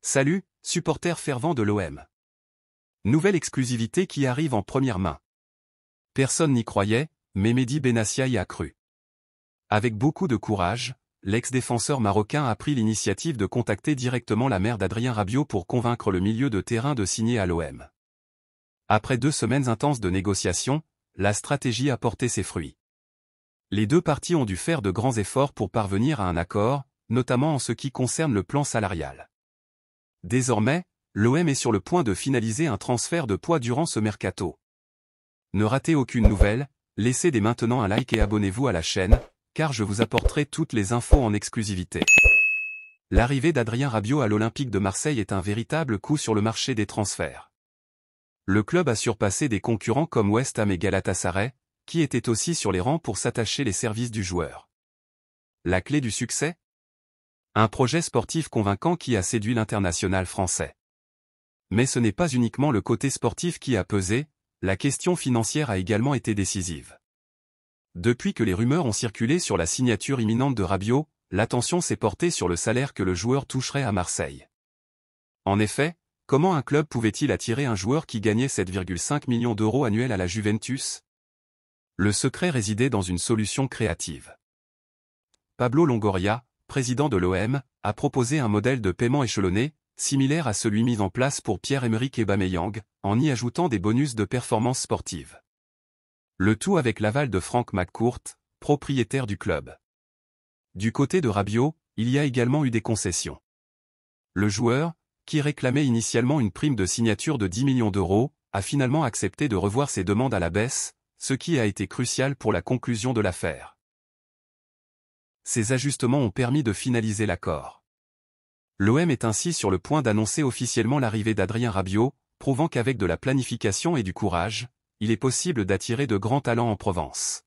Salut, supporters fervents de l'OM. Nouvelle exclusivité qui arrive en première main. Personne n'y croyait, mais Mehdi Benassia y a cru. Avec beaucoup de courage, l'ex-défenseur marocain a pris l'initiative de contacter directement la mère d'Adrien Rabiot pour convaincre le milieu de terrain de signer à l'OM. Après 2 semaines intenses de négociations, la stratégie a porté ses fruits. Les deux parties ont dû faire de grands efforts pour parvenir à un accord, notamment en ce qui concerne le plan salarial. Désormais, l'OM est sur le point de finaliser un transfert de poids durant ce mercato. Ne ratez aucune nouvelle, laissez dès maintenant un like et abonnez-vous à la chaîne, car je vous apporterai toutes les infos en exclusivité. L'arrivée d'Adrien Rabiot à l'Olympique de Marseille est un véritable coup sur le marché des transferts. Le club a surpassé des concurrents comme West Ham et Galatasaray, qui étaient aussi sur les rangs pour s'attacher les services du joueur. La clé du succès ? Un projet sportif convaincant qui a séduit l'international français. Mais ce n'est pas uniquement le côté sportif qui a pesé, la question financière a également été décisive. Depuis que les rumeurs ont circulé sur la signature imminente de Rabiot, l'attention s'est portée sur le salaire que le joueur toucherait à Marseille. En effet, comment un club pouvait-il attirer un joueur qui gagnait 7,5 millions d'euros annuels à la Juventus ? Le secret résidait dans une solution créative. Pablo Longoria, président de l'OM, a proposé un modèle de paiement échelonné, similaire à celui mis en place pour Pierre-Emerick Aubameyang, en y ajoutant des bonus de performance sportive. Le tout avec l'aval de Frank McCourt, propriétaire du club. Du côté de Rabiot, il y a également eu des concessions. Le joueur, qui réclamait initialement une prime de signature de 10 millions d'euros, a finalement accepté de revoir ses demandes à la baisse, ce qui a été crucial pour la conclusion de l'affaire. Ces ajustements ont permis de finaliser l'accord. L'OM est ainsi sur le point d'annoncer officiellement l'arrivée d'Adrien Rabiot, prouvant qu'avec de la planification et du courage, il est possible d'attirer de grands talents en Provence.